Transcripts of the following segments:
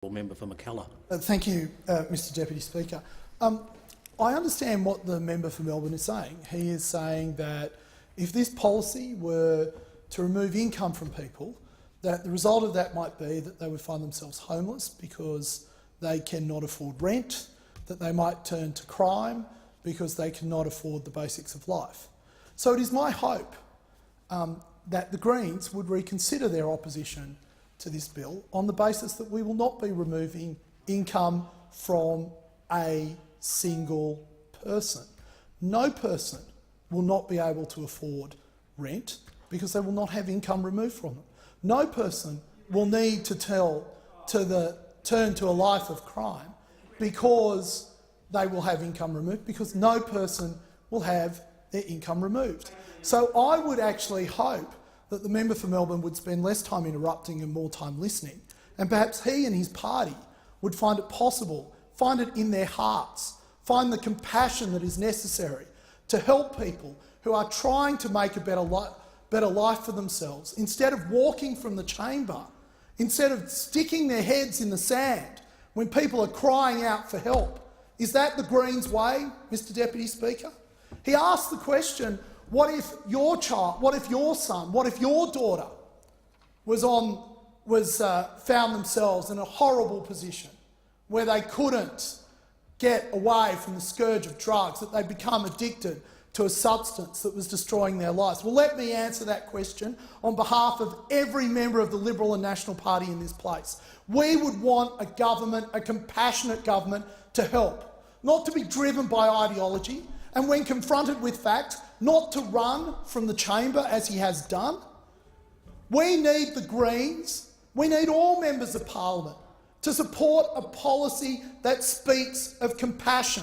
Member for McKellar. Thank you, Mr Deputy Speaker. I understand what the member for Melbourne is saying. He is saying that if this policy were to remove income from people, that the result of that might be that they would find themselves homeless because they cannot afford rent, that they might turn to crime because they cannot afford the basics of life. So it is my hope that the Greens would reconsider their opposition to this bill on the basis that we will not be removing income from a single person. No person will not be able to afford rent because they will not have income removed from them. No person will need to turn to a life of crime because they will have income removed, because no person will have their income removed. So I would actually hope that the member for Melbourne would spend less time interrupting and more time listening, and perhaps he and his party would find it possible, find it in their hearts, find the compassion that is necessary to help people who are trying to make a better life for themselves, instead of walking from the chamber, instead of sticking their heads in the sand when people are crying out for help. Is that the Greens' way, Mr Deputy Speaker? He asked the question, what if your child, what if your son, what if your daughter found themselves in a horrible position where they couldn't get away from the scourge of drugs, that they become addicted to a substance that was destroying their lives? Well, let me answer that question on behalf of every member of the Liberal and National Party in this place. We would want a government, a compassionate government, to help, not to be driven by ideology, and when confronted with fact, not to run from the chamber as he has done. We need the Greens, we need all members of parliament to support a policy that speaks of compassion,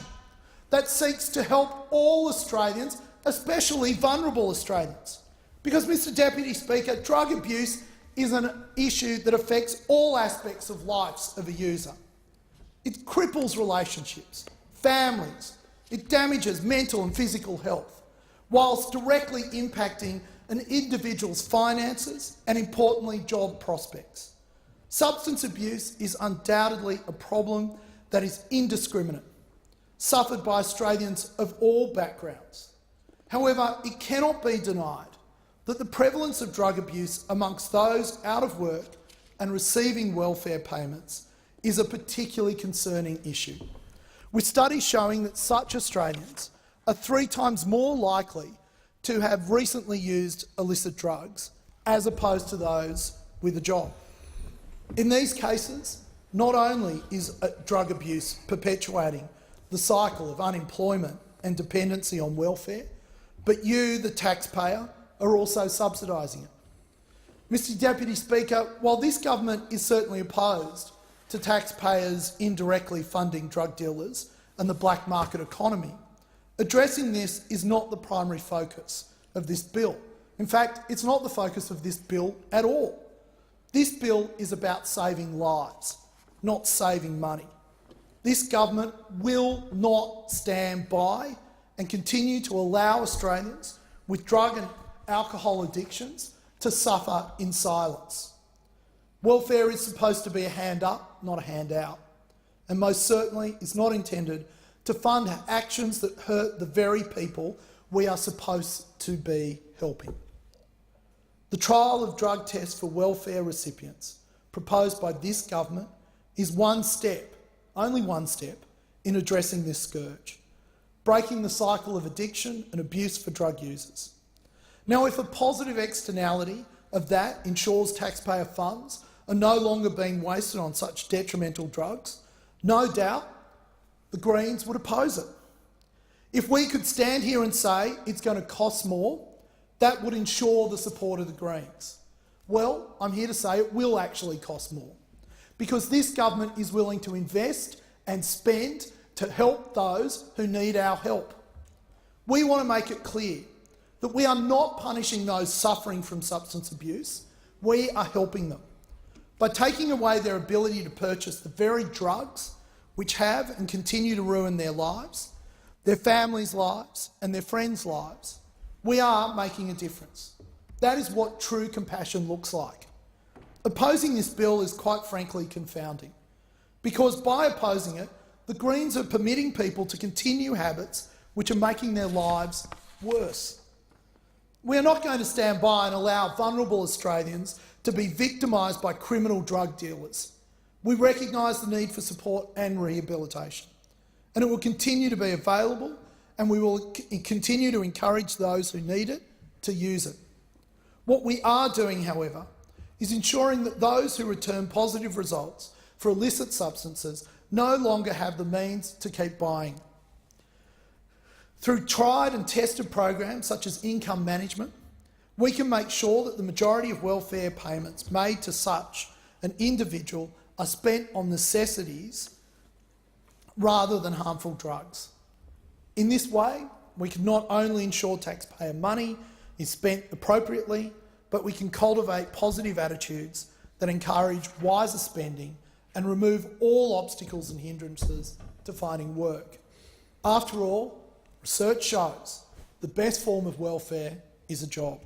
that seeks to help all Australians, especially vulnerable Australians. Because, Mr Deputy Speaker, drug abuse is an issue that affects all aspects of lives of a user. It cripples relationships, families, it damages mental and physical health, whilst directly impacting an individual's finances and, importantly, job prospects. Substance abuse is undoubtedly a problem that is indiscriminate, suffered by Australians of all backgrounds. However, it cannot be denied that the prevalence of drug abuse amongst those out of work and receiving welfare payments is a particularly concerning issue, with studies showing that such Australians are 3 times more likely to have recently used illicit drugs as opposed to those with a job. In these cases, not only is drug abuse perpetuating the cycle of unemployment and dependency on welfare, but you, the taxpayer, are also subsidising it. Mr Deputy Speaker, while this government is certainly opposed to taxpayers indirectly funding drug dealers and the black market economy, addressing this is not the primary focus of this bill. In fact, it's not the focus of this bill at all. This bill is about saving lives, not saving money. This government will not stand by and continue to allow Australians with drug and alcohol addictions to suffer in silence. Welfare is supposed to be a hand up, not a handout, and most certainly is not intended to fund actions that hurt the very people we are supposed to be helping. The trial of drug tests for welfare recipients proposed by this government is one step, only one step, in addressing this scourge, breaking the cycle of addiction and abuse for drug users. Now, if a positive externality of that ensures taxpayer funds are no longer being wasted on such detrimental drugs, no doubt the Greens would oppose it. If we could stand here and say it's going to cost more, that would ensure the support of the Greens. Well, I'm here to say it will actually cost more, because this government is willing to invest and spend to help those who need our help. We want to make it clear that we are not punishing those suffering from substance abuse, we are helping them. By taking away their ability to purchase the very drugs which have and continue to ruin their lives, their families' lives and their friends' lives, we are making a difference. That is what true compassion looks like. Opposing this bill is quite frankly confounding. because by opposing it, the Greens are permitting people to continue habits which are making their lives worse. We are not going to stand by and allow vulnerable Australians to be victimised by criminal drug dealers. We recognise the need for support and rehabilitation, and it will continue to be available, and we will continue to encourage those who need it to use it. What we are doing, however, is ensuring that those who return positive results for illicit substances no longer have the means to keep buying. Through tried and tested programs such as income management, we can make sure that the majority of welfare payments made to such an individual are spent on necessities rather than harmful drugs. In this way, we can not only ensure taxpayer money is spent appropriately, but we can cultivate positive attitudes that encourage wiser spending and remove all obstacles and hindrances to finding work. After all, research shows the best form of welfare is a job.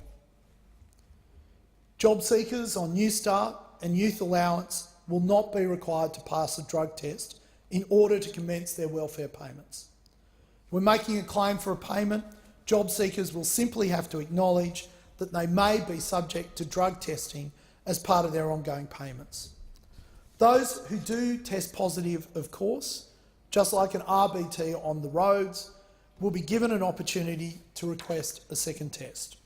Job seekers on New Start and Youth Allowance will not be required to pass a drug test in order to commence their welfare payments. When making a claim for a payment, job seekers will simply have to acknowledge that they may be subject to drug testing as part of their ongoing payments. Those who do test positive, of course, just like an RBT on the roads, will be given an opportunity to request a second test.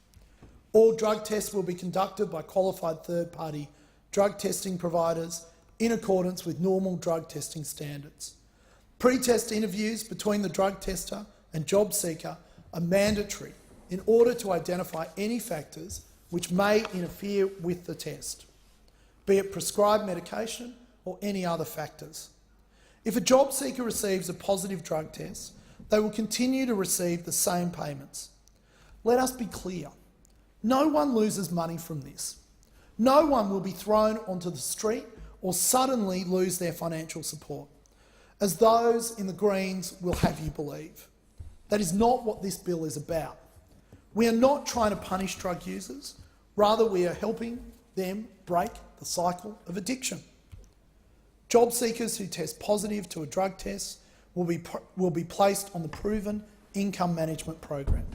All drug tests will be conducted by qualified third-party drug testing providers in accordance with normal drug testing standards. Pre-test interviews between the drug tester and job seeker are mandatory in order to identify any factors which may interfere with the test, be it prescribed medication or any other factors. If a job seeker receives a positive drug test, they will continue to receive the same payments. Let us be clear, no one loses money from this. No one will be thrown onto the street or suddenly lose their financial support, as those in the Greens will have you believe. That is not what this bill is about. We are not trying to punish drug users, rather we are helping them break the cycle of addiction. Job seekers who test positive to a drug test will be placed on the proven income management program.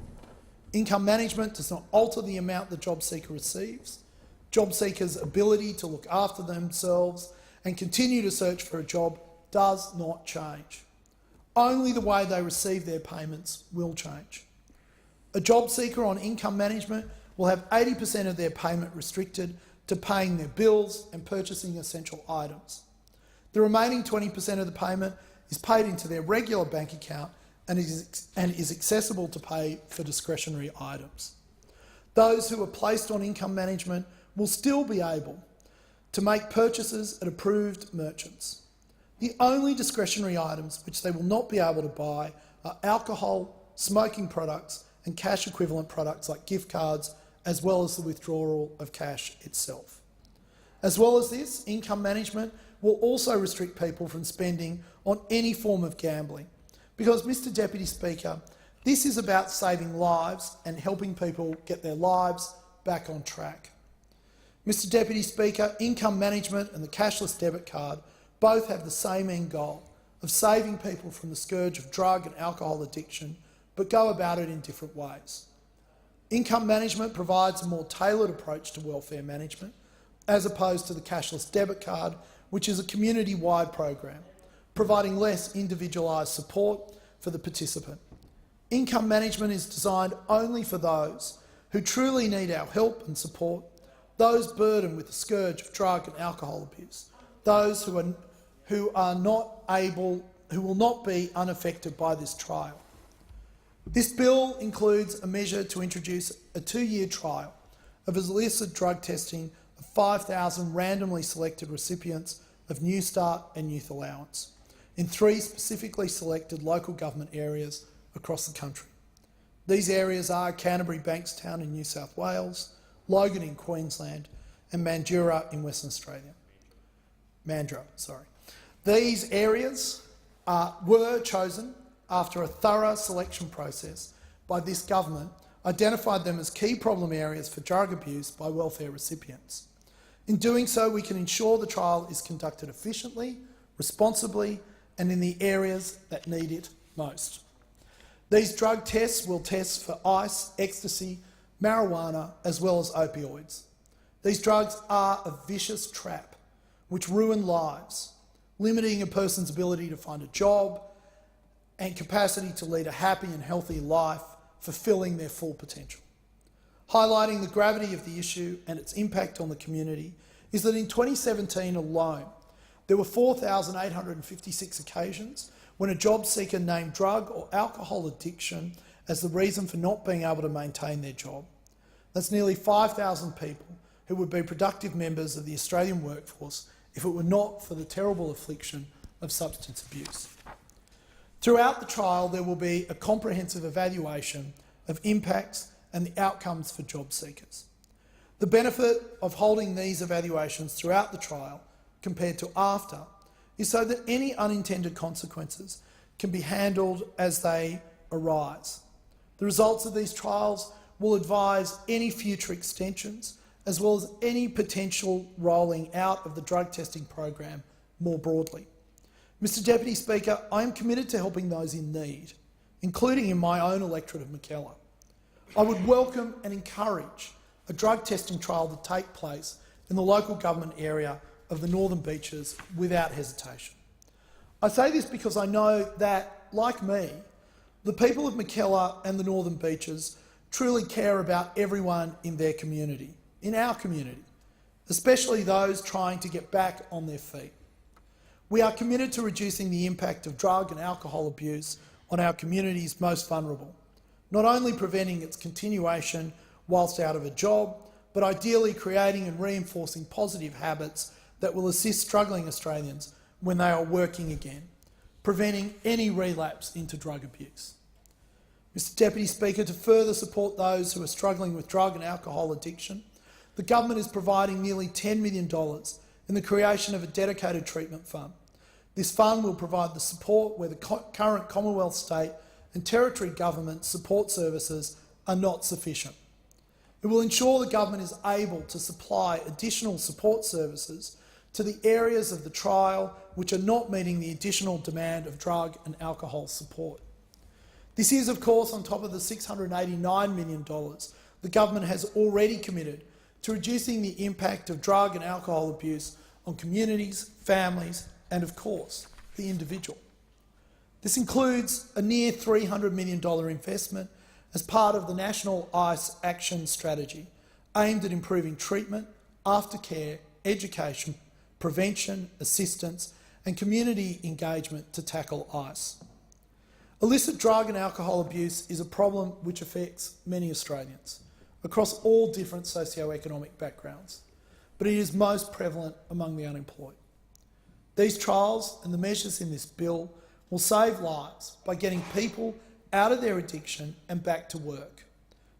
Income management does not alter the amount the job seeker receives. Job seekers' ability to look after themselves and continue to search for a job does not change. Only the way they receive their payments will change. A job seeker on income management will have 80% of their payment restricted to paying their bills and purchasing essential items. The remaining 20% of the payment is paid into their regular bank account and is accessible to pay for discretionary items. Those who are placed on income management will still be able to make purchases at approved merchants. The only discretionary items which they will not be able to buy are alcohol, smoking products and cash equivalent products like gift cards, as well as the withdrawal of cash itself. As well as this, income management will also restrict people from spending on any form of gambling, because, Mr Deputy Speaker, this is about saving lives and helping people get their lives back on track. Mr Deputy Speaker, income management and the cashless debit card both have the same end goal of saving people from the scourge of drug and alcohol addiction, but go about it in different ways. Income management provides a more tailored approach to welfare management, as opposed to the cashless debit card, which is a community-wide program, providing less individualised support for the participant. Income management is designed only for those who truly need our help and support, those burdened with the scourge of drug and alcohol abuse, those who will not be unaffected by this trial. This bill includes a measure to introduce a 2-year trial of illicit drug testing of 5,000 randomly selected recipients of New Start and Youth Allowance in 3 specifically selected local government areas across the country. These areas are Canterbury Bankstown in New South Wales, Logan in Queensland and Mandurah in Western Australia. Mandurah, sorry. These areas were chosen after a thorough selection process by this government identified them as key problem areas for drug abuse by welfare recipients. In doing so, we can ensure the trial is conducted efficiently, responsibly and in the areas that need it most. These drug tests will test for ice, ecstasy, marijuana, as well as opioids. These drugs are a vicious trap which ruin lives, limiting a person's ability to find a job and capacity to lead a happy and healthy life, fulfilling their full potential. Highlighting the gravity of the issue and its impact on the community is that in 2017 alone, there were 4,856 occasions when a job seeker named drug or alcohol addiction as the reason for not being able to maintain their job. That's nearly 5,000 people who would be productive members of the Australian workforce if it were not for the terrible affliction of substance abuse. Throughout the trial, there will be a comprehensive evaluation of impacts and the outcomes for job seekers. The benefit of holding these evaluations throughout the trial compared to after is so that any unintended consequences can be handled as they arise. The results of these trials will advise any future extensions as well as any potential rolling out of the drug testing program more broadly. Mr Deputy Speaker, I am committed to helping those in need, including in my own electorate of Mackellar. I would welcome and encourage a drug testing trial to take place in the local government area of the Northern Beaches without hesitation. I say this because I know that, like me, the people of Mackellar and the Northern Beaches truly care about everyone in their community, in our community, especially those trying to get back on their feet. We are committed to reducing the impact of drug and alcohol abuse on our community's most vulnerable, not only preventing its continuation whilst out of a job, but ideally creating and reinforcing positive habits that will assist struggling Australians when they are working again, preventing any relapse into drug abuse. Mr Deputy Speaker, to further support those who are struggling with drug and alcohol addiction, the government is providing nearly $10 million in the creation of a dedicated treatment fund. This fund will provide the support where the current Commonwealth, state and territory government support services are not sufficient. It will ensure the government is able to supply additional support services to the areas of the trial which are not meeting the additional demand of drug and alcohol support. This is, of course, on top of the $689 million the government has already committed to reducing the impact of drug and alcohol abuse on communities, families and, of course, the individual. This includes a near $300 million investment as part of the National ICE Action Strategy aimed at improving treatment, aftercare, education, prevention, assistance and community engagement to tackle ICE. Illicit drug and alcohol abuse is a problem which affects many Australians across all different socio-economic backgrounds, but it is most prevalent among the unemployed. These trials and the measures in this bill will save lives by getting people out of their addiction and back to work.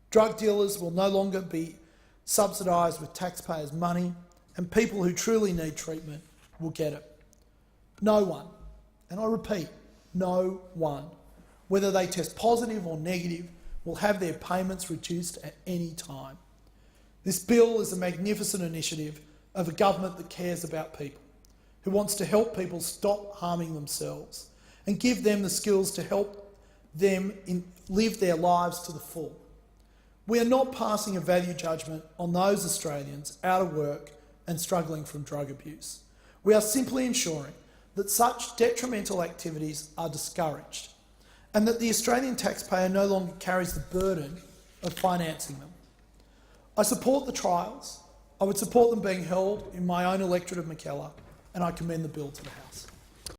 Drug dealers will no longer be subsidised with taxpayers' money, and people who truly need treatment will get it. No one, and I repeat, no one, whether they test positive or negative, will have their payments reduced at any time. This bill is a magnificent initiative of a government that cares about people, who wants to help people stop harming themselves and give them the skills to help them live their lives to the full. We are not passing a value judgment on those Australians out of work and struggling from drug abuse. We are simply ensuring that such detrimental activities are discouraged and that the Australian taxpayer no longer carries the burden of financing them. I support the trials. I would support them being held in my own electorate of Mackellar, and I commend the bill to the House.